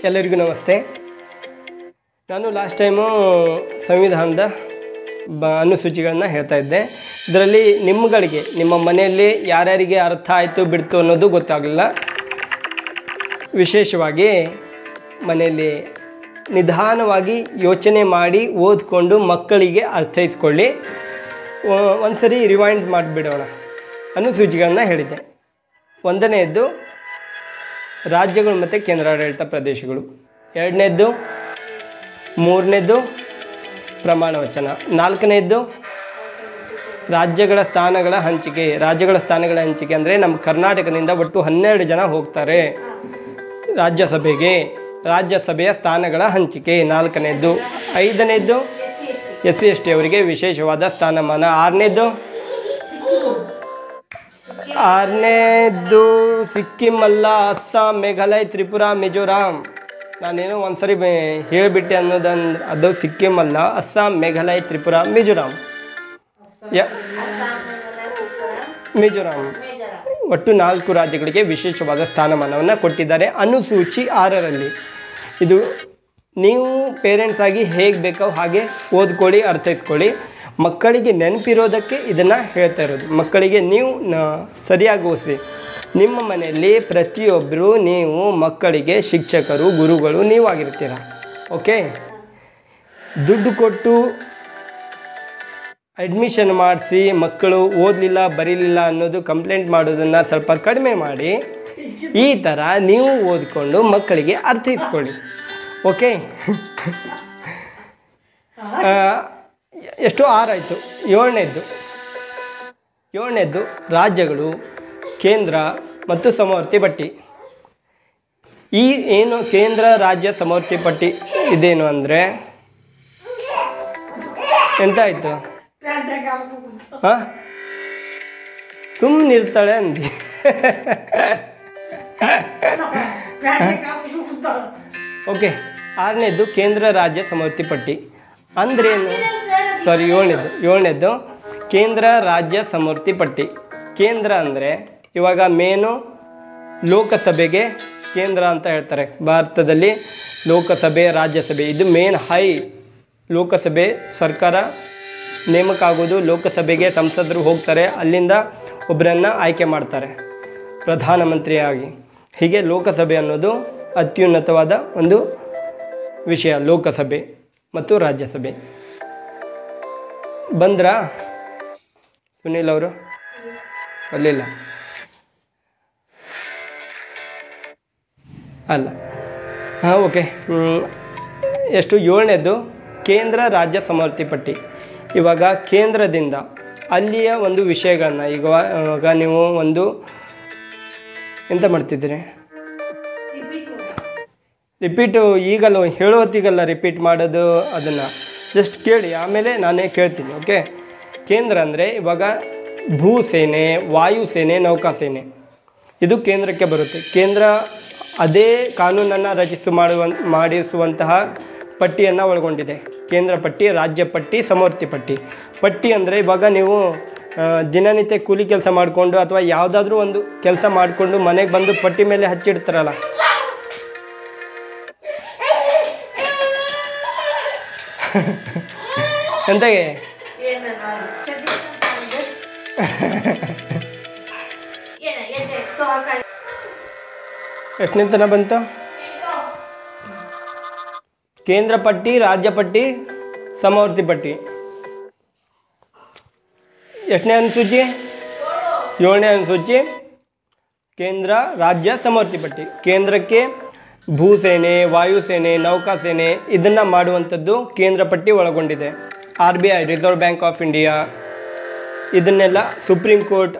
ಎಲ್ಲರಿಗೂ ನಮಸ್ತೆ. ನಾನು ಲಾಸ್ಟ್ ಟೈಮು ಸಂವಿಧಾನದ ಅನುಸೂಚಿಗಳನ್ನು ಹೇಳ್ತಾ ಇದ್ದೆ. ಇದರಲ್ಲಿ ನಿಮ್ಮಗಳಿಗೆ ನಿಮ್ಮ ಮನೆಯಲ್ಲಿ ಯಾರ್ಯಾರಿಗೆ ಅರ್ಥ ಆಯಿತು ಬಿಡ್ತು ಅನ್ನೋದು ಗೊತ್ತಾಗಲಿಲ್ಲ. ವಿಶೇಷವಾಗಿ ಮನೆಯಲ್ಲಿ ನಿಧಾನವಾಗಿ ಯೋಚನೆ ಮಾಡಿ ಓದ್ಕೊಂಡು ಮಕ್ಕಳಿಗೆ ಅರ್ಥೈಸ್ಕೊಳ್ಳಿ. ಒಂದು ಸರಿ ರಿವೈಂಡ್ ಮಾಡಿಬಿಡೋಣ. ಅನುಸೂಚಿಗಳನ್ನು ಹೇಳಿದ್ದೆ. ಒಂದನೆಯದ್ದು ರಾಜ್ಯಗಳು ಮತ್ತು ಕೇಂದ್ರಾಡಳಿತ ಪ್ರದೇಶಗಳು, ಎರಡನೇದ್ದು, ಮೂರನೇದ್ದು ಪ್ರಮಾಣ ವಚನ, ನಾಲ್ಕನೇದ್ದು ರಾಜ್ಯಗಳ ಸ್ಥಾನಗಳ ಹಂಚಿಕೆ. ರಾಜ್ಯಗಳ ಸ್ಥಾನಗಳ ಹಂಚಿಕೆ ಅಂದರೆ ನಮ್ಮ ಕರ್ನಾಟಕದಿಂದ ಒಟ್ಟು 12 ಜನ ಹೋಗ್ತಾರೆ ರಾಜ್ಯಸಭೆಗೆ. ರಾಜ್ಯಸಭೆಯ ಸ್ಥಾನಗಳ ಹಂಚಿಕೆ ನಾಲ್ಕನೇದ್ದು. ಐದನೇದ್ದು SC ST ಅವರಿಗೆ ವಿಶೇಷವಾದ ಸ್ಥಾನಮಾನ. ಆರನೇದ್ದು ಸಿಕ್ಕಿಂ ಅಲ್ಲ, ಅಸ್ಸಾಂ, ಮೇಘಾಲಯ, ತ್ರಿಪುರ, ಮಿಜೋರಾಂ. ನಾನೇನೋ ಒಂದ್ಸರಿ ಹೇಳಿಬಿಟ್ಟೆ ಅನ್ನೋದಂದ್ರೆ ಅದು ಸಿಕ್ಕಿಂ ಅಲ್ಲ, ಅಸ್ಸಾಂ, ಮೇಘಾಲಯ, ತ್ರಿಪುರ, ಮಿಜೋರಾಂ. ಮಿಜೋರಾಂ ಒಟ್ಟು 4 ರಾಜ್ಯಗಳಿಗೆ ವಿಶೇಷವಾದ ಸ್ಥಾನಮಾನವನ್ನು ಕೊಟ್ಟಿದ್ದಾರೆ ಅನುಸೂಚಿ 6ರಲ್ಲಿ. ಇದು ನೀವು ಪೇರೆಂಟ್ಸ್ ಆಗಿ ಹೇಗೆ ಬೇಕೋ ಹಾಗೆ ಓದ್ಕೊಳ್ಳಿ, ಅರ್ಥೈಸ್ಕೊಳ್ಳಿ. ಮಕ್ಕಳಿಗೆ ನೆನಪಿರೋದಕ್ಕೆ ಇದನ್ನು ಹೇಳ್ತಾ ಇರೋದು. ಮಕ್ಕಳಿಗೆ ನೀವು ಸರಿಯಾಗಿ ಓದಿಸಿ. ನಿಮ್ಮ ಮನೆಯಲ್ಲಿ ಪ್ರತಿಯೊಬ್ಬರು ನೀವು ಮಕ್ಕಳಿಗೆ ಶಿಕ್ಷಕರು, ಗುರುಗಳು ನೀವಾಗಿರ್ತೀರ. ಓಕೆ, ದುಡ್ಡು ಕೊಟ್ಟು ಅಡ್ಮಿಷನ್ ಮಾಡಿಸಿ ಮಕ್ಕಳು ಓದಲಿಲ್ಲ ಬರೀಲಿಲ್ಲ ಅನ್ನೋದು ಕಂಪ್ಲೇಂಟ್ ಮಾಡೋದನ್ನು ಸ್ವಲ್ಪ ಕಡಿಮೆ ಮಾಡಿ ಈ ಥರ ನೀವು ಓದ್ಕೊಂಡು ಮಕ್ಕಳಿಗೆ ಅರ್ಥೈಸ್ಕೊಳ್ಳಿ. ಓಕೆ, ಎಷ್ಟು 6 ಆಯಿತು. ಏಳನೇದ್ದು ರಾಜ್ಯಗಳು, ಕೇಂದ್ರ ಮತ್ತು ಸಮವರ್ತಿ ಪಟ್ಟಿ. ಈ ಏನು ಕೇಂದ್ರ ರಾಜ್ಯ ಸಮವರ್ತಿ ಪಟ್ಟಿ ಇದೇನು ಅಂದರೆ ಎಂತಾಯಿತು? ಹಾಂ, ಸುಮ್ಮನಿರ್ತಾಳೆ ಅಂದು. ಓಕೆ, 6ನೇದ್ದು ಕೇಂದ್ರ ರಾಜ್ಯ ಸಮವರ್ತಿ ಪಟ್ಟಿ ಅಂದ್ರೇನು? ಸಾರಿ, ಏಳನೇದ್ದು ಕೇಂದ್ರ ರಾಜ್ಯ ಸಮವರ್ತಿ ಪಟ್ಟಿ. ಕೇಂದ್ರ ಅಂದರೆ ಇವಾಗ ಮೇನು ಲೋಕಸಭೆಗೆ ಕೇಂದ್ರ ಅಂತ ಹೇಳ್ತಾರೆ. ಭಾರತದಲ್ಲಿ ಲೋಕಸಭೆ, ರಾಜ್ಯಸಭೆ ಇದು ಮೇನ್ ಹೈ. ಲೋಕಸಭೆ ಸರ್ಕಾರ ನೇಮಕ ಆಗೋದು ಲೋಕಸಭೆಗೆ, ಸಂಸದರು ಹೋಗ್ತಾರೆ, ಅಲ್ಲಿಂದ ಒಬ್ಬರನ್ನು ಆಯ್ಕೆ ಮಾಡ್ತಾರೆ ಪ್ರಧಾನಮಂತ್ರಿಯಾಗಿ. ಹೀಗೆ ಲೋಕಸಭೆ ಅನ್ನೋದು ಅತ್ಯುನ್ನತವಾದ ಒಂದು ವಿಷಯ. ಲೋಕಸಭೆ ಮತ್ತು ರಾಜ್ಯಸಭೆ. ಬಂದ್ರಾ ಸುನೀಲ್ ಅವರು? ಅಲ್ಲಿಲ್ಲ ಅಲ್ಲ. ಹಾಂ, ಓಕೆ. ಎಷ್ಟು? 7ನೇದ್ದು ಕೇಂದ್ರ ರಾಜ್ಯ ಸಮವರ್ತಿ ಪಟ್ಟಿ. ಇವಾಗ ಕೇಂದ್ರದಿಂದ ಅಲ್ಲಿಯ ಒಂದು ವಿಷಯಗಳನ್ನು ಇವಾಗ ನೀವು ಒಂದು ಎಂತ ಮಾಡ್ತಿದ್ದೀರಿ? ರಿಪೀಟು ಈಗಲ್ಲ, ಹೇಳೋತ್ತಿಗಲ್ಲ ರಿಪೀಟ್ ಮಾಡೋದು. ಅದನ್ನು ಜಸ್ಟ್ ಕೇಳಿ, ಆಮೇಲೆ ನಾನೇ ಕೇಳ್ತೀನಿ. ಓಕೆ, ಕೇಂದ್ರ ಅಂದರೆ ಇವಾಗ ಭೂಸೇನೆ, ವಾಯುಸೇನೆ, ನೌಕಾಸೇನೆ ಇದು ಕೇಂದ್ರಕ್ಕೆ ಬರುತ್ತೆ. ಕೇಂದ್ರ ಅದೇ ಕಾನೂನನ್ನು ಮಾಡಿಸುವಂತಹ ಪಟ್ಟಿಯನ್ನು ಒಳಗೊಂಡಿದೆ. ಕೇಂದ್ರ ಪಟ್ಟಿ, ರಾಜ್ಯ ಪಟ್ಟಿ, ಸಮವರ್ತಿ ಪಟ್ಟಿ. ಪಟ್ಟಿ ಅಂದರೆ ಇವಾಗ ನೀವು ದಿನನಿತ್ಯ ಕೂಲಿ ಕೆಲಸ ಮಾಡಿಕೊಂಡು ಅಥವಾ ಯಾವುದಾದ್ರೂ ಒಂದು ಕೆಲಸ ಮಾಡಿಕೊಂಡು ಮನೆಗೆ ಬಂದು ಪಟ್ಟಿ ಮೇಲೆ ಹಚ್ಚಿಡ್ತಾರಲ್ಲ, ಎಂತಾಗೆ ಎಷ್ಟನೇ ತನ ಬಂತು? ಕೇಂದ್ರ ಪಟ್ಟಿ, ರಾಜ್ಯ ಪಟ್ಟಿ, ಸಮವರ್ತಿ ಪಟ್ಟಿ. ಎಷ್ಟನೇ ಅನುಸೂಚಿ? 7ನೇ ಅನುಸೂಚಿ ಕೇಂದ್ರ ರಾಜ್ಯ ಸಮವರ್ತಿ ಪಟ್ಟಿ. ಕೇಂದ್ರಕ್ಕೆ ಭೂಸೇನೆ, ವಾಯುಸೇನೆ, ನೌಕಾಸೇನೆ ಇದನ್ನು ಮಾಡುವಂಥದ್ದು ಕೇಂದ್ರ ಪಟ್ಟಿ ಒಳಗೊಂಡಿದೆ. RBI reserve bank of India ಇದನ್ನೆಲ್ಲ, ಸುಪ್ರೀಂ ಕೋರ್ಟ್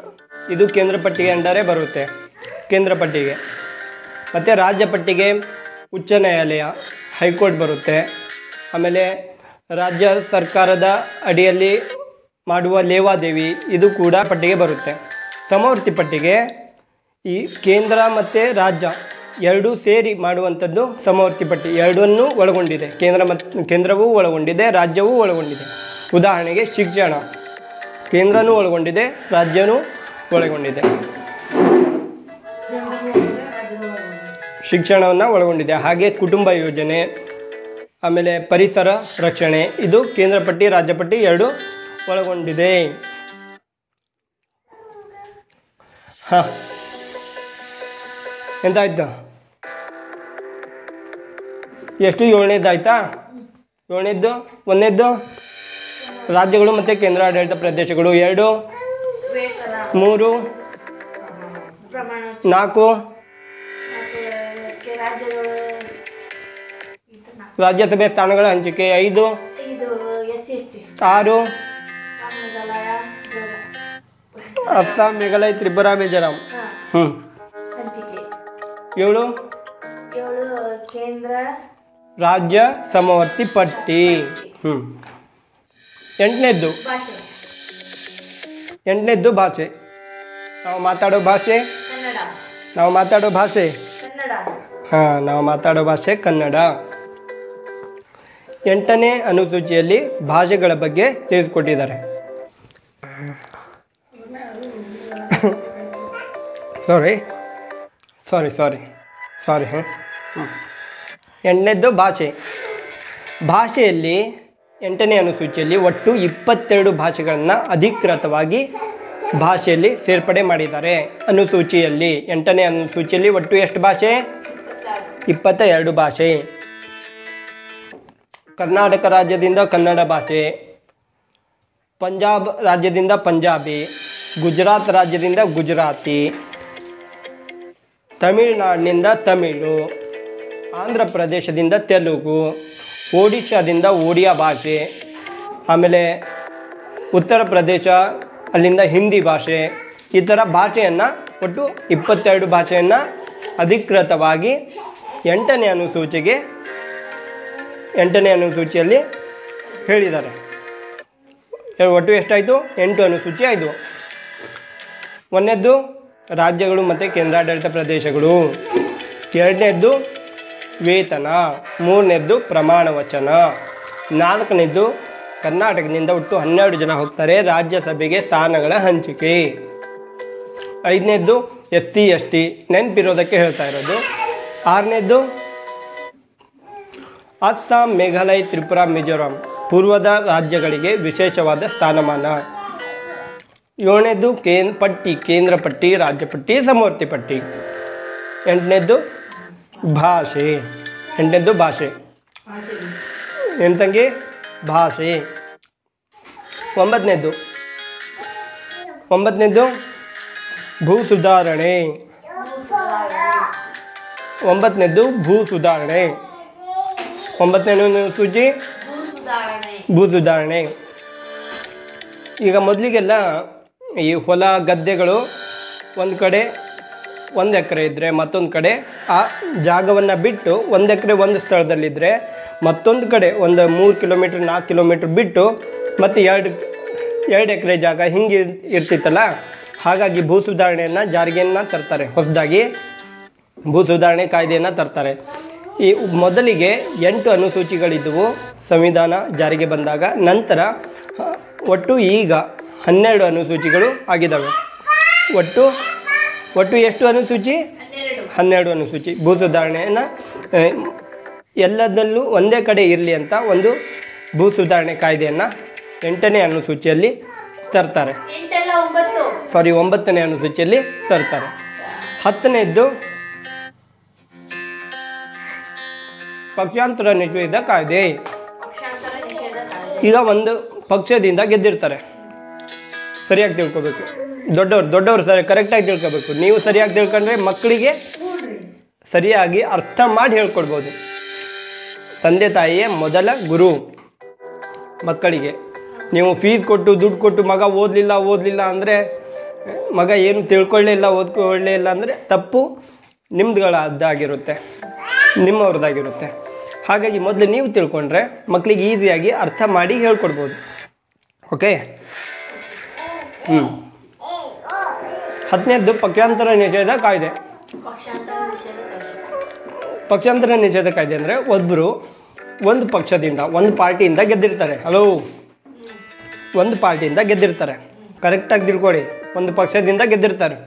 ಇದು ಕೇಂದ್ರ ಪಟ್ಟಿಗೆ ಅಂಡರೇ ಬರುತ್ತೆ. ಕೇಂದ್ರ ಪಟ್ಟಿಗೆ ಮತ್ತು ರಾಜ್ಯ ಪಟ್ಟಿಗೆ ಉಚ್ಚ ನ್ಯಾಯಾಲಯ, ಹೈಕೋರ್ಟ್ ಬರುತ್ತೆ. ಆಮೇಲೆ ರಾಜ್ಯ ಸರ್ಕಾರದ ಅಡಿಯಲ್ಲಿ ಮಾಡುವ ಲೇವಾದೇವಿ ಇದು ಕೂಡ ಪಟ್ಟಿಗೆ ಬರುತ್ತೆ. ಸಮವರ್ತಿ ಪಟ್ಟಿಗೆ ಈ ಕೇಂದ್ರ ಮತ್ತು ರಾಜ್ಯ ಎರಡೂ ಸೇರಿ ಮಾಡುವಂಥದ್ದು ಸಮವರ್ತಿ ಪಟ್ಟಿ. ಎರಡನ್ನೂ ಒಳಗೊಂಡಿದೆ. ಕೇಂದ್ರವೂ ಒಳಗೊಂಡಿದೆ, ರಾಜ್ಯವೂ ಒಳಗೊಂಡಿದೆ. ಉದಾಹರಣೆಗೆ ಶಿಕ್ಷಣ ಕೇಂದ್ರನೂ ಒಳಗೊಂಡಿದೆ, ರಾಜ್ಯನೂ ಒಳಗೊಂಡಿದೆ. ಶಿಕ್ಷಣವನ್ನು ಒಳಗೊಂಡಿದೆ. ಹಾಗೆ ಕುಟುಂಬ ಯೋಜನೆ, ಆಮೇಲೆ ಪರಿಸರ ರಕ್ಷಣೆ, ಇದು ಕೇಂದ್ರ ಪಟ್ಟಿ ರಾಜ್ಯ ಪಟ್ಟಿ ಎರಡು ಒಳಗೊಂಡಿದೆ. ಹಾಂ, ಎಂತಾಯ್ತು? ಎಷ್ಟು? ಏಳನೇದಾಯ್ತಾ? ಏಳನೇದ್ದು, ಒಂದನೇದ್ದು ರಾಜ್ಯಗಳು ಮತ್ತು ಕೇಂದ್ರಾಡಳಿತ ಪ್ರದೇಶಗಳು, 2, 3, 4 ರಾಜ್ಯಸಭೆ ಸ್ಥಾನಗಳ ಹಂಚಿಕೆ, 5, 6 ಅಸ್ಸಾಂ, ಮೇಘಾಲಯ, ತ್ರಿಪುರಾ, ಮಿಜೋರಾಂ. 7 ಕೇಂದ್ರ ರಾಜ್ಯ ಸಮವರ್ತಿ ಪಟ್ಟಿ. 8ನೇದ್ದು ಭಾಷೆ. ನಾವು ಮಾತಾಡೋ ಭಾಷೆ ಹಾಂ, ನಾವು ಮಾತಾಡೋ ಭಾಷೆ ಕನ್ನಡ. 8ನೇ ಅನುಸೂಚಿಯಲ್ಲಿ ಭಾಷೆಗಳ ಬಗ್ಗೆ ತಿಳಿಸ್ಕೊಟ್ಟಿದ್ದಾರೆ. ಸಾರಿ 8ನೇದ್ದು ಭಾಷೆ. ಭಾಷೆಯಲ್ಲಿ 8ನೇ ಅನುಸೂಚಿಯಲ್ಲಿ ಒಟ್ಟು 22 ಭಾಷೆಗಳನ್ನು ಅಧಿಕೃತವಾಗಿ ಭಾಷೆಯಲ್ಲಿ ಸೇರ್ಪಡೆ ಮಾಡಿದ್ದಾರೆ. ಅನುಸೂಚಿಯಲ್ಲಿ 8ನೇ ಅನುಸೂಚಿಯಲ್ಲಿ ಒಟ್ಟು ಎಷ್ಟು ಭಾಷೆ? 22 ಭಾಷೆ. ಕರ್ನಾಟಕ ರಾಜ್ಯದಿಂದ ಕನ್ನಡ ಭಾಷೆ, ಪಂಜಾಬ್ ರಾಜ್ಯದಿಂದ ಪಂಜಾಬಿ, ಗುಜರಾತ್ ರಾಜ್ಯದಿಂದ ಗುಜರಾತಿ, ತಮಿಳುನಾಡಿನಿಂದ ತಮಿಳು, ಆಂಧ್ರ ಪ್ರದೇಶದಿಂದ ತೆಲುಗು, ಒಡಿಶಾದಿಂದ ಒಡಿಯಾ ಭಾಷೆ, ಆಮೇಲೆ ಉತ್ತರ ಪ್ರದೇಶ ಅಲ್ಲಿಂದ ಹಿಂದಿ ಭಾಷೆ. ಈ ಥರ ಭಾಷೆಯನ್ನು ಒಟ್ಟು 22 ಭಾಷೆಯನ್ನು ಅಧಿಕೃತವಾಗಿ 8ನೇ ಅನುಸೂಚಿಯಲ್ಲಿ ಹೇಳಿದ್ದಾರೆ. ಒಟ್ಟು ಎಷ್ಟಾಯಿತು? 8 ಅನುಸೂಚಿ ಆಯಿತು. 1ನೇದ್ದು ರಾಜ್ಯಗಳು ಮತ್ತು ಕೇಂದ್ರಾಡಳಿತ ಪ್ರದೇಶಗಳು, 2ನೇದ್ದು ವೇತನ, 3ನೇದ್ದು ಪ್ರಮಾಣ ವಚನ, 4ನೇದ್ದು ಕರ್ನಾಟಕದಿಂದ ಒಟ್ಟು 12 ಜನ ಹೋಗ್ತಾರೆ ರಾಜ್ಯಸಭೆಗೆ ಸ್ಥಾನಗಳ ಹಂಚಿಕೆ, 5ನೇದ್ದು SC ST ನೆನಪಿರೋದಕ್ಕೆ ಹೇಳ್ತಾ ಇರೋದು, 6ನೇದ್ದು ಅಸ್ಸಾಂ, ಮೇಘಾಲಯ, ತ್ರಿಪುರಾ, ಮಿಜೋರಾಂ ಪೂರ್ವದ ರಾಜ್ಯಗಳಿಗೆ ವಿಶೇಷವಾದ ಸ್ಥಾನಮಾನ, 7ನೇದ್ದು ಕೇಂದ್ರ ಪಟ್ಟಿ, ರಾಜ್ಯ ಪಟ್ಟಿ, ಸಮವರ್ತಿ ಪಟ್ಟಿ, 8ನೇದ್ದು ಭಾಷೆ. 8ನೇದ್ದು ಭಾಷೆ. ಏನು ತಂಗಿ? ಭಾಷೆ. 9ನೇದ್ದು ಭೂ ಸುಧಾರಣೆ. 9ನೇದ್ದು ಭೂ ಸುಧಾರಣೆ. 9ನೇ ಅನುಸೂಚಿ ಭೂ ಸುಧಾರಣೆ. ಈಗ ಮೊದಲಿಗೆಲ್ಲ ಈ ಹೊಲ ಗದ್ದೆಗಳು ಒಂದು ಕಡೆ 1 ಎಕರೆ ಇದ್ದರೆ ಮತ್ತೊಂದು ಕಡೆ ಆ ಜಾಗವನ್ನು ಬಿಟ್ಟು 1 ಎಕರೆ ಒಂದು ಸ್ಥಳದಲ್ಲಿದ್ದರೆ ಮತ್ತೊಂದು ಕಡೆ ಒಂದು 3 ಕಿಲೋಮೀಟ್ರ್ 4 ಕಿಲೋಮೀಟ್ರ್ ಬಿಟ್ಟು ಮತ್ತು 2 ಎಕರೆ ಜಾಗ ಹಿಂಗೆ ಇರ್ತಿತ್ತಲ್ಲ. ಹಾಗಾಗಿ ಭೂ ಸುಧಾರಣೆಯನ್ನು ಜಾರಿಗೆಯನ್ನು ತರ್ತಾರೆ, ಹೊಸದಾಗಿ ಭೂ ಸುಧಾರಣೆ ಕಾಯ್ದೆಯನ್ನು ತರ್ತಾರೆ. ಈ ಮೊದಲಿಗೆ 8 ಅನುಸೂಚಿಗಳಿದ್ದವು ಸಂವಿಧಾನ ಜಾರಿಗೆ ಬಂದಾಗ. ನಂತರ ಒಟ್ಟು ಈಗ 12 ಅನುಸೂಚಿಗಳು ಆಗಿದ್ದಾವೆ. ಒಟ್ಟು ಎಷ್ಟು ಅನುಸೂಚಿ? 12 ಅನುಸೂಚಿ. ಭೂ ಸುಧಾರಣೆಯನ್ನು ಎಲ್ಲದಲ್ಲೂ ಒಂದೇ ಕಡೆ ಇರಲಿ ಅಂತ ಒಂದು ಭೂ ಸುಧಾರಣೆ ಕಾಯ್ದೆಯನ್ನು 8ನೇ ಅನುಸೂಚಿಯಲ್ಲಿ ತರ್ತಾರೆ. 9ನೇ ಅನುಸೂಚಿಯಲ್ಲಿ ತರ್ತಾರೆ. 10ನೇದ್ದು ಪಕ್ಷಾಂತರ ನಿಷೇಧ ಕಾಯ್ದೆ. ಈಗ ಒಂದು ಪಕ್ಷದಿಂದ ಗೆದ್ದಿರ್ತಾರೆ, ಸರಿಯಾಗಿ ತಿಳ್ಕೊಬೇಕು. ದೊಡ್ಡವರು ಸರಿ ಕರೆಕ್ಟಾಗಿ ತಿಳ್ಕೊಬೇಕು. ನೀವು ಸರಿಯಾಗಿ ತಿಳ್ಕೊಂಡ್ರೆ ಮಕ್ಕಳಿಗೆ ಸರಿಯಾಗಿ ಅರ್ಥ ಮಾಡಿ ಹೇಳ್ಕೊಡ್ಬೋದು. ತಂದೆ ತಾಯಿಯೇ ಮೊದಲ ಗುರು ಮಕ್ಕಳಿಗೆ. ನೀವು ಫೀಸ್ ಕೊಟ್ಟು ದುಡ್ಡು ಕೊಟ್ಟು ಮಗ ಓದಲಿಲ್ಲ ಅಂದರೆ, ಮಗ ಏನು ಓದ್ಕೊಳ್ಳೇ ಇಲ್ಲ ಅಂದರೆ ತಪ್ಪು ನಿಮ್ಮದಾಗಿರುತ್ತೆ, ನಿಮ್ಮವ್ರದ್ದಾಗಿರುತ್ತೆ. ಹಾಗಾಗಿ ಮೊದಲು ನೀವು ತಿಳ್ಕೊಂಡ್ರೆ ಮಕ್ಕಳಿಗೆ ಈಸಿಯಾಗಿ ಅರ್ಥ ಮಾಡಿ ಹೇಳ್ಕೊಡ್ಬೋದು. ಓಕೆ. 10ನೇದ್ದು ಪಕ್ಷಾಂತರ ನಿಷೇಧ ಕಾಯ್ದೆ. ಪಕ್ಷಾಂತರ ನಿಷೇಧ ಕಾಯ್ದೆ ಅಂದರೆ ಒಬ್ಬರು ಒಂದು ಪಕ್ಷದಿಂದ ಒಂದು ಪಾರ್ಟಿಯಿಂದ ಗೆದ್ದಿರ್ತಾರೆ. ಒಂದು ಪಾರ್ಟಿಯಿಂದ ಗೆದ್ದಿರ್ತಾರೆ, ಕರೆಕ್ಟಾಗಿ ತಿಳ್ಕೊಳ್ಳಿ. ಒಂದು ಪಕ್ಷದಿಂದ ಗೆದ್ದಿರ್ತಾರೆ.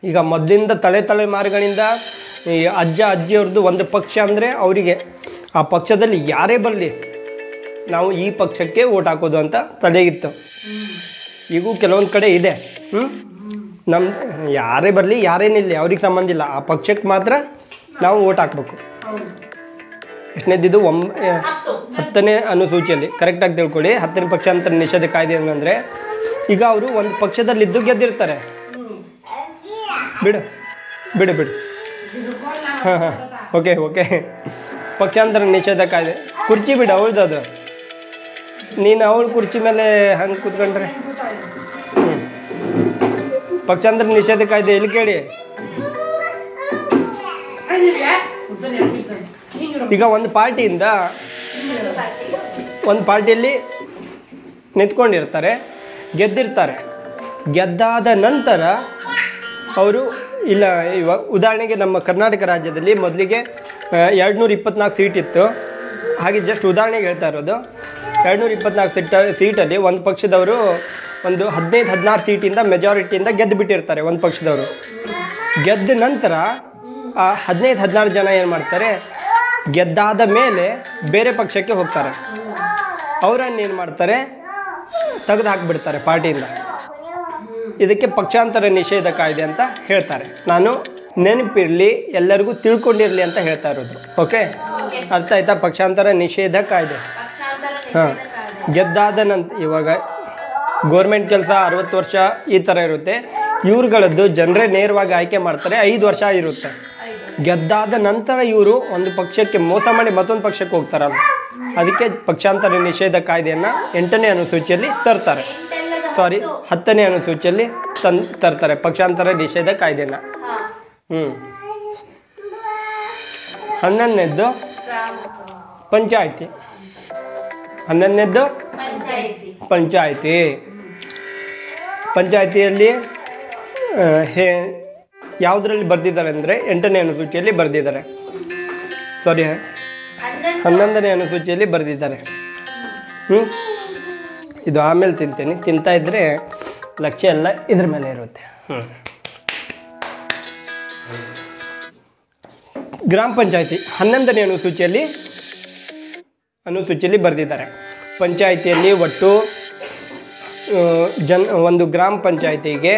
ಈಗ ಮೊದಲಿಂದ ತಲೆಮಾರುಗಳಿಂದ ಈ ಅಜ್ಜ ಅಜ್ಜಿಯವ್ರದ್ದು ಒಂದು ಪಕ್ಷ ಅಂದರೆ ಅವರಿಗೆ ಆ ಪಕ್ಷದಲ್ಲಿ ಯಾರೇ ಬರಲಿ ನಾವು ಈ ಪಕ್ಷಕ್ಕೆ ಓಟ್ ಹಾಕೋದು ಅಂತ ತಲೆಗಿತ್ತು. ಈಗೂ ಕೆಲವೊಂದು ಕಡೆ ಇದೆ. ನಮ್ಮ ಯಾರೇ ಬರಲಿ ಯಾರೇನಿಲ್ಲ ಅವ್ರಿಗೆ ಸಂಬಂಧ ಇಲ್ಲ, ಆ ಪಕ್ಷಕ್ಕೆ ಮಾತ್ರ ನಾವು ಓಟ್ ಹಾಕಬೇಕು. ಎಷ್ಟನೇದಿದ್ದು 10ನೇ ಅನುಸೂಚಿಯಲ್ಲಿ ಕರೆಕ್ಟಾಗಿ ತಿಳ್ಕೊಳ್ಳಿ. 10ನೇ ಪಕ್ಷಾಂತರ ನಿಷೇಧ ಕಾಯ್ದೆ ಏನಂದರೆ, ಈಗ ಅವರು ಒಂದು ಪಕ್ಷದಲ್ಲಿದ್ದು ಗೆದ್ದಿರ್ತಾರೆ. ಬಿಡು ಬಿಡು ಬಿಡು ಹಾಂ ಹಾಂ ಓಕೆ ಪಕ್ಷಾಂತರ ನಿಷೇಧ ಕಾಯ್ದೆ. ಕುರ್ಚಿ ಬಿಡು ಅವಳ್ದು ಅದು. ನೀನು ಅವಳು ಕುರ್ಚಿ ಮೇಲೆ ಹಂಗೆ ಕೂತ್ಕೊಂಡ್ರೆ ಪಕ್ಷಾಂತರ ನಿಷೇಧ ಕಾಯ್ದೆ ಎಲ್ಲಿ ಕೇಳಿ. ಈಗ ಒಂದು ಪಾರ್ಟಿಯಲ್ಲಿ ನಿಂತ್ಕೊಂಡಿರ್ತಾರೆ, ಗೆದ್ದಿರ್ತಾರೆ. ಗೆದ್ದಾದ ನಂತರ ಅವರು ಇಲ್ಲ, ಇವಾಗ ಉದಾಹರಣೆಗೆ ನಮ್ಮ ಕರ್ನಾಟಕ ರಾಜ್ಯದಲ್ಲಿ ಮೊದಲಿಗೆ 224 ಸೀಟ್ ಇತ್ತು. ಹಾಗೆ ಜಸ್ಟ್ ಉದಾಹರಣೆಗೆ ಹೇಳ್ತಾ ಇರೋದು. 224 ಸೀಟಲ್ಲಿ ಒಂದು ಪಕ್ಷದವರು ಒಂದು 15-16 ಸೀಟಿಂದ ಮೆಜಾರಿಟಿಯಿಂದ ಗೆದ್ದು ಬಿಟ್ಟಿರ್ತಾರೆ. ಒಂದು ಪಕ್ಷದವರು ಗೆದ್ದ ನಂತರ ಆ 15-16 ಜನ ಏನು ಮಾಡ್ತಾರೆ, ಗೆದ್ದಾದ ಮೇಲೆ ಬೇರೆ ಪಕ್ಷಕ್ಕೆ ಹೋಗ್ತಾರೆ. ಅವರನ್ನು ಏನು ಮಾಡ್ತಾರೆ, ತೆಗೆದು ಹಾಕಿಬಿಡ್ತಾರೆ ಪಾರ್ಟಿಯಿಂದ. ಇದಕ್ಕೆ ಪಕ್ಷಾಂತರ ನಿಷೇಧ ಕಾಯ್ದೆ ಅಂತ ಹೇಳ್ತಾರೆ. ನಾನು ನೆನಪಿರಲಿ, ಎಲ್ಲರಿಗೂ ತಿಳ್ಕೊಂಡಿರಲಿ ಅಂತ ಹೇಳ್ತಾ ಇರೋದು. ಓಕೆ, ಅರ್ಥ ಆಯ್ತಾ? ಪಕ್ಷಾಂತರ ನಿಷೇಧ ಕಾಯ್ದೆ. ಹಾಂ, ಗೆದ್ದಾದ ನಂತರ ಇವಾಗ ಗೋರ್ಮೆಂಟ್ ಕೆಲಸ 60 ವರ್ಷ ಈ ಥರ ಇರುತ್ತೆ. ಇವ್ರುಗಳದ್ದು ಜನರೇ ನೇರವಾಗಿ ಆಯ್ಕೆ ಮಾಡ್ತಾರೆ, 5 ವರ್ಷ ಇರುತ್ತೆ. ಗೆದ್ದಾದ ನಂತರ ಇವರು ಒಂದು ಪಕ್ಷಕ್ಕೆ ಮೋಸ ಮಾಡಿ ಮತ್ತೊಂದು ಪಕ್ಷಕ್ಕೆ ಹೋಗ್ತಾರಲ್ಲ, ಅದಕ್ಕೆ ಪಕ್ಷಾಂತರ ನಿಷೇಧ ಕಾಯ್ದೆಯನ್ನು 8ನೇ ಅನುಸೂಚಿಯಲ್ಲಿ ತರ್ತಾರೆ. 10ನೇ ಅನುಸೂಚಿಯಲ್ಲಿ ತರ್ತಾರೆ ಪಕ್ಷಾಂತರ ನಿಷೇಧ ಕಾಯ್ದೆನ. 11ನೇದ್ದು ಪಂಚಾಯಿತಿ. 11ನೇದ್ದು ಪಂಚಾಯಿತಿಯಲ್ಲಿ ಯಾವುದರಲ್ಲಿ ಬರೆದಿದ್ದಾರೆ ಅಂದರೆ 8ನೇ ಅನುಸೂಚಿಯಲ್ಲಿ ಬರೆದಿದ್ದಾರೆ. 11ನೇ ಅನುಸೂಚಿಯಲ್ಲಿ ಬರೆದಿದ್ದಾರೆ. ಇದು ಆಮೇಲೆ ತಿಂತೀನಿ, ತಿಂತಾ ಇದ್ದರೆ ಲಕ್ಷ್ಯ ಎಲ್ಲ ಇದ್ರ ಮೇಲೆ ಇರುತ್ತೆ. ಗ್ರಾಮ ಪಂಚಾಯಿತಿ 11ನೇ ಅನುಸೂಚಿಯಲ್ಲಿ ಬರೆದಿದ್ದಾರೆ. ಪಂಚಾಯಿತಿಯಲ್ಲಿ ಒಟ್ಟು ಒಂದು ಗ್ರಾಮ ಪಂಚಾಯಿತಿಗೆ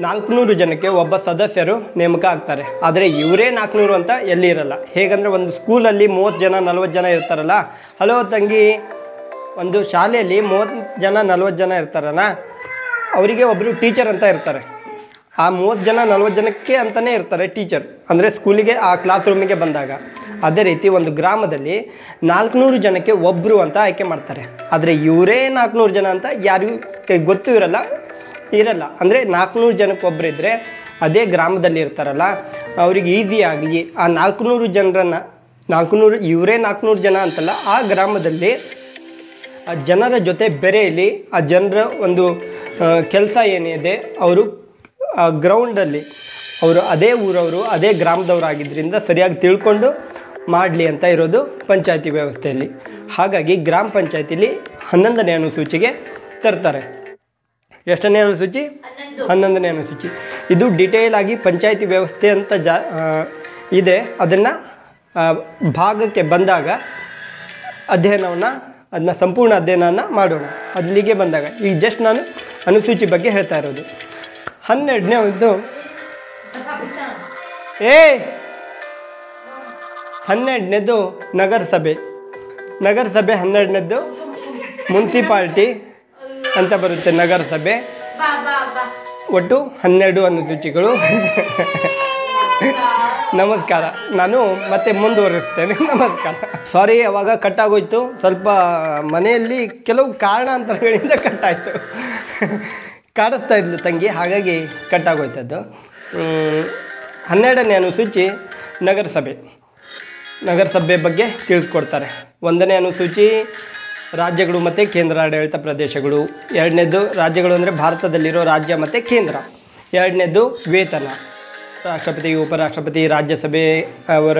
400 ಜನಕ್ಕೆ ಒಬ್ಬ ಸದಸ್ಯರು ನೇಮಕ ಆಗ್ತಾರೆ. ಆದರೆ ಇವರೇ 400 ಅಂತ ಎಲ್ಲಿ ಇರಲ್ಲ. ಹೇಗಂದರೆ ಒಂದು ಸ್ಕೂಲಲ್ಲಿ 30 ಜನ 40 ಜನ ಇರ್ತಾರಲ್ಲ. ಹಲೋ ತಂಗಿ, ಒಂದು ಶಾಲೆಯಲ್ಲಿ 30 ಜನ 40 ಜನ ಇರ್ತಾರಲ್ಲ, ಅವರಿಗೆ ಒಬ್ಬರು ಟೀಚರ್ ಅಂತ ಇರ್ತಾರೆ. ಆ 30 ಜನ 40 ಜನಕ್ಕೆ ಅಂತಲೇ ಇರ್ತಾರೆ ಟೀಚರ್, ಅಂದರೆ ಸ್ಕೂಲಿಗೆ ಆ ಕ್ಲಾಸ್ ರೂಮಿಗೆ ಬಂದಾಗ. ಅದೇ ರೀತಿ ಒಂದು ಗ್ರಾಮದಲ್ಲಿ 400 ಜನಕ್ಕೆ ಒಬ್ಬರು ಅಂತ ಆಯ್ಕೆ ಮಾಡ್ತಾರೆ. ಆದರೆ ಇವರೇ 400 ಜನ ಅಂತ ಯಾರಿಗೂ ಗೊತ್ತೂ ಇರಲ್ಲ. ಅಂದರೆ 400 ಜನಕ್ಕೆ ಒಬ್ಬರು ಇದ್ದರೆ ಅದೇ ಗ್ರಾಮದಲ್ಲಿ ಇರ್ತಾರಲ್ಲ, ಅವ್ರಿಗೆ ಈಸಿ ಆಗಲಿ ಆ 400 ಜನರನ್ನು 400 ಇವರೇ 400 ಜನ ಅಂತಲ್ಲ, ಆ ಗ್ರಾಮದಲ್ಲಿ ಆ ಜನರ ಜೊತೆ ಬೆರೆಯಲಿ. ಆ ಜನರ ಒಂದು ಕೆಲಸ ಏನಿದೆ, ಅವರು ಆ ಗ್ರೌಂಡಲ್ಲಿ ಅವರು ಅದೇ ಊರವರು ಅದೇ ಗ್ರಾಮದವರು ಆಗಿದ್ದರಿಂದ ಸರಿಯಾಗಿ ತಿಳ್ಕೊಂಡು ಮಾಡಲಿ ಅಂತ ಇರೋದು ಪಂಚಾಯತಿ ವ್ಯವಸ್ಥೆಯಲ್ಲಿ. ಹಾಗಾಗಿ ಗ್ರಾಮ ಪಂಚಾಯತಿಲಿ 11ನೇ ಅನುಸೂಚಿಗೆ ತರ್ತಾರೆ. ಎಷ್ಟನೇ ಅನುಸೂಚಿ? 11ನೇ ಅನುಸೂಚಿ. ಇದು ಡಿಟೇಲ್ ಆಗಿ ಪಂಚಾಯತಿ ವ್ಯವಸ್ಥೆ ಅಂತ ಇದೆ. ಅದನ್ನು ಭಾಗಕ್ಕೆ ಬಂದಾಗ ಅದನ್ನ ಸಂಪೂರ್ಣ ಅಧ್ಯಯನವನ್ನು ಮಾಡೋಣ. ಅಲ್ಲಿಗೆ ಬಂದಾಗ ಈಗ ಜಸ್ಟ್ ನಾನು ಅನುಸೂಚಿ ಬಗ್ಗೆ ಹೇಳ್ತಾ ಇರೋದು. 12ನೇ ಒಂದು 12ನೇದು ನಗರಸಭೆ. 12ನೇದು ಮುನ್ಸಿಪಾಲ್ಟಿ ಅಂತ ಬರುತ್ತೆ. ನಗರಸಭೆ ಒಟ್ಟು 12 ಅನುಸೂಚಿಗಳು. ನಮಸ್ಕಾರ, ನಾನು ಮತ್ತೆ ಮುಂದುವರಿಸ್ತೇನೆ. ನಮಸ್ಕಾರ. ಸಾರಿ, ಅವಾಗ ಕಟ್ಟಾಗೋಯ್ತು. ಸ್ವಲ್ಪ ಮನೆಯಲ್ಲಿ ಕೆಲವು ಕಾರಣಾಂತರಗಳಿಂದ ಕಟ್ಟಾಯಿತು. ಕಾಡಿಸ್ತಾ ಇದ್ಲು ತಂಗಿ, ಹಾಗಾಗಿ ಕಟ್ಟಾಗೋಯ್ತದ್ದು. 12ನೇ ಅನುಸೂಚಿ ನಗರಸಭೆ ಬಗ್ಗೆ ತಿಳಿಸ್ಕೊಡ್ತಾರೆ. 1ನೇ ಅನುಸೂಚಿ ರಾಜ್ಯಗಳು ಮತ್ತು ಕೇಂದ್ರಾಡಳಿತ ಪ್ರದೇಶಗಳು. 2ನೇದು ರಾಜ್ಯಗಳು ಅಂದರೆ ಭಾರತದಲ್ಲಿರೋ ರಾಜ್ಯ ಮತ್ತು ಕೇಂದ್ರ. 2ನೇದು ವೇತನ, ರಾಷ್ಟ್ರಪತಿ, ಉಪರಾಷ್ಟ್ರಪತಿ, ರಾಜ್ಯಸಭೆ ಅವರ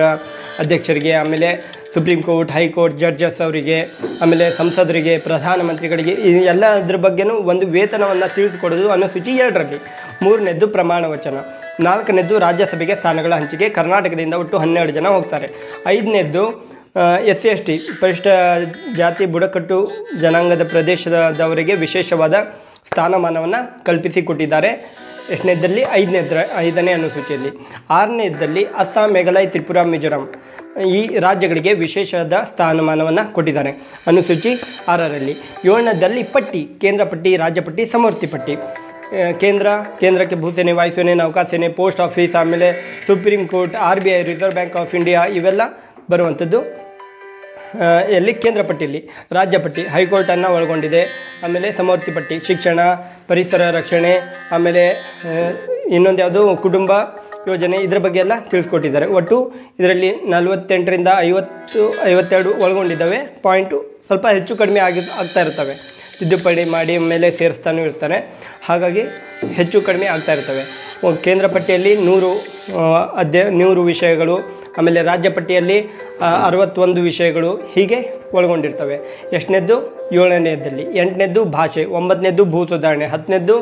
ಅಧ್ಯಕ್ಷರಿಗೆ, ಆಮೇಲೆ ಸುಪ್ರೀಂ ಕೋರ್ಟ್, ಹೈಕೋರ್ಟ್ ಜಡ್ಜಸ್ ಅವರಿಗೆ, ಆಮೇಲೆ ಸಂಸದರಿಗೆ, ಪ್ರಧಾನಮಂತ್ರಿಗಳಿಗೆ ಈ ಎಲ್ಲದ್ರ ಬಗ್ಗೆನೂ ಒಂದು ವೇತನವನ್ನು ತಿಳಿಸಿಕೊಡೋದು ಅನುಸೂಚಿ 2ರಲ್ಲಿ. 3ನೇದ್ದು ಪ್ರಮಾಣ ವಚನ. 4ನೇದ್ದು ರಾಜ್ಯಸಭೆಗೆ ಸ್ಥಾನಗಳ ಹಂಚಿಕೆ. ಕರ್ನಾಟಕದಿಂದ ಒಟ್ಟು 12 ಜನ ಹೋಗ್ತಾರೆ. 5ನೇದ್ದು SC/ST ಪರಿಶಿಷ್ಟ ಜಾತಿ ಬುಡಕಟ್ಟು ಜನಾಂಗದ ಪ್ರದೇಶದವರಿಗೆ ವಿಶೇಷವಾದ ಸ್ಥಾನಮಾನವನ್ನು ಕಲ್ಪಿಸಿಕೊಟ್ಟಿದ್ದಾರೆ. ಎಷ್ಟನೇದ್ದಲ್ಲಿ? 5ನೇ ಅನುಸೂಚಿಯಲ್ಲಿ. 6ನೇದ್ದಲ್ಲಿ ಅಸ್ಸಾಂ, ಮೇಘಾಲಯ, ತ್ರಿಪುರಾ, ಮಿಜೋರಾಂ ಈ ರಾಜ್ಯಗಳಿಗೆ ವಿಶೇಷವಾದ ಸ್ಥಾನಮಾನವನ್ನು ಕೊಟ್ಟಿದ್ದಾರೆ ಅನುಸೂಚಿ 6ರಲ್ಲಿ. 7ನೇದ್ದಲ್ಲಿ ಪಟ್ಟಿ, ಕೇಂದ್ರ ಪಟ್ಟಿ, ರಾಜ್ಯ ಪಟ್ಟಿ, ಸಮವರ್ತಿ ಪಟ್ಟಿ. ಕೇಂದ್ರಕ್ಕೆ ಭೂಸೇನೆ, ವಾಯುಸೇನೆ, ನೌಕಾಸೇನೆ, ಪೋಸ್ಟ್ ಆಫೀಸ್, ಆಮೇಲೆ supreme court, RBI, reserve bank of India ಇವೆಲ್ಲ ಬರುವಂಥದ್ದು ಎಲ್ಲಿ? ಕೇಂದ್ರ ಪಟ್ಟಿಯಲ್ಲಿ. ರಾಜ್ಯ ಪಟ್ಟಿ ಹೈಕೋರ್ಟನ್ನು ಒಳಗೊಂಡಿದೆ. ಆಮೇಲೆ ಸಮವರ್ತಿ ಪಟ್ಟಿ ಶಿಕ್ಷಣ, ಪರಿಸರ ರಕ್ಷಣೆ, ಆಮೇಲೆ ಇನ್ನೊಂದು ಯಾವುದು ಕುಟುಂಬ ಯೋಜನೆ, ಇದರ ಬಗ್ಗೆ ಎಲ್ಲ ತಿಳಿಸ್ಕೊಟ್ಟಿದ್ದಾರೆ. ಒಟ್ಟು ಇದರಲ್ಲಿ 48ರಿಂದ 52 ಒಳಗೊಂಡಿದ್ದಾವೆ. ಪಾಯಿಂಟು ಸ್ವಲ್ಪ ಹೆಚ್ಚು ಕಡಿಮೆ ಆಗ್ತಾ ಇರ್ತವೆ, ತಿದ್ದುಪಡಿ ಮಾಡಿ ಮೇಲೆ ಸೇರಿಸ್ತಾನೂ ಇರ್ತಾರೆ, ಹಾಗಾಗಿ ಹೆಚ್ಚು ಕಡಿಮೆ ಆಗ್ತಾ ಇರ್ತವೆ. ಕೇಂದ್ರ ಪಟ್ಟಿಯಲ್ಲಿ 100 ವಿಷಯಗಳು, ಆಮೇಲೆ ರಾಜ್ಯ ಪಟ್ಟಿಯಲ್ಲಿ 61 ವಿಷಯಗಳು ಹೀಗೆ ಒಳಗೊಂಡಿರ್ತವೆ. ಎಷ್ಟನೇದ್ದು? 7ನೇದಲ್ಲಿ. 8ನೇದ್ದು ಭಾಷೆ. 9ನೇದ್ದು ಭೂ ಸುಧಾರಣೆ. 10ನೇದ್ದು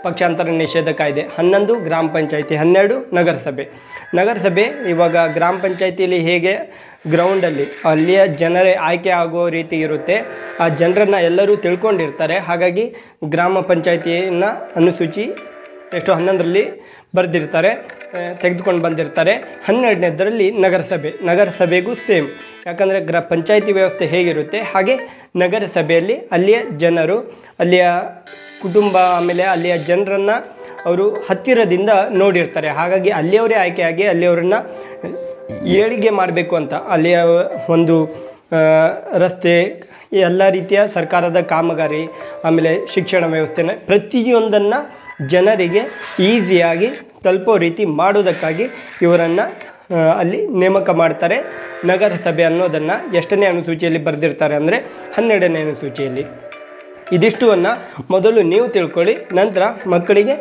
ಪಕ್ಷಾಂತರ ನಿಷೇಧ ಕಾಯ್ದೆ. 11 ಗ್ರಾಮ ಪಂಚಾಯಿತಿ. 12 ನಗರಸಭೆ. ಇವಾಗ ಗ್ರಾಮ ಪಂಚಾಯಿತಿಯಲ್ಲಿ ಹೇಗೆ ಗ್ರೌಂಡಲ್ಲಿ ಅಲ್ಲಿಯ ಜನರೇ ಆಯ್ಕೆ ಆಗೋ ರೀತಿ ಇರುತ್ತೆ, ಆ ಜನರನ್ನು ಎಲ್ಲರೂ ತಿಳ್ಕೊಂಡಿರ್ತಾರೆ. ಹಾಗಾಗಿ ಗ್ರಾಮ ಪಂಚಾಯಿತಿಯನ್ನು ಅನುಸೂಚಿ 11ರಲ್ಲಿ ಬರೆದಿರ್ತಾರೆ, ತೆಗೆದುಕೊಂಡು ಬಂದಿರ್ತಾರೆ. 12ನೇದರಲ್ಲಿ ನಗರಸಭೆಗೂ ಸೇಮ್, ಯಾಕಂದರೆ ಪಂಚಾಯಿತಿ ವ್ಯವಸ್ಥೆ ಹೇಗಿರುತ್ತೆ ಹಾಗೆ ನಗರಸಭೆಯಲ್ಲಿ ಅಲ್ಲಿಯ ಜನರು, ಅಲ್ಲಿಯ ಕುಟುಂಬ, ಆಮೇಲೆ ಅಲ್ಲಿಯ ಜನರನ್ನು ಅವರು ಹತ್ತಿರದಿಂದ ನೋಡಿರ್ತಾರೆ. ಹಾಗಾಗಿ ಅಲ್ಲಿಯವರೇ ಆಯ್ಕೆಯಾಗಿ ಅಲ್ಲಿಯವರನ್ನು ಏಳಿಗೆ ಮಾಡಬೇಕು ಅಂತ ಅಲ್ಲಿಯ ಒಂದು ರಸ್ತೆ, ಎಲ್ಲ ರೀತಿಯ ಸರ್ಕಾರದ ಕಾಮಗಾರಿ, ಆಮೇಲೆ ಶಿಕ್ಷಣ ವ್ಯವಸ್ಥೆನ ಪ್ರತಿಯೊಂದನ್ನು ಜನರಿಗೆ ಈಸಿಯಾಗಿ ತಲುಪೋ ರೀತಿ ಮಾಡೋದಕ್ಕಾಗಿ ಇವರನ್ನು ಅಲ್ಲಿ ನೇಮಕ ಮಾಡ್ತಾರೆ. ನಗರಸಭೆ ಅನ್ನೋದನ್ನು ಎಷ್ಟನೇ ಅನುಸೂಚಿಯಲ್ಲಿ ಬರೆದಿರ್ತಾರೆ ಅಂದರೆ 12ನೇ ಅನುಸೂಚಿಯಲ್ಲಿ. ಇದಿಷ್ಟುವನ್ನು ಮೊದಲು ನೀವು ತಿಳ್ಕೊಳ್ಳಿ, ನಂತರ ಮಕ್ಕಳಿಗೆ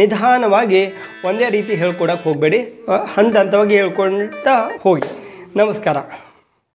ನಿಧಾನವಾಗಿ ಒಂದೇ ರೀತಿ ಹೇಳ್ಕೊಡಕ್ಕೆ ಹೋಗಬೇಡಿ, ಹಂತವಾಗಿ ಹೇಳ್ಕೊಳ್ತಾ ಹೋಗಿ. ನಮಸ್ಕಾರ.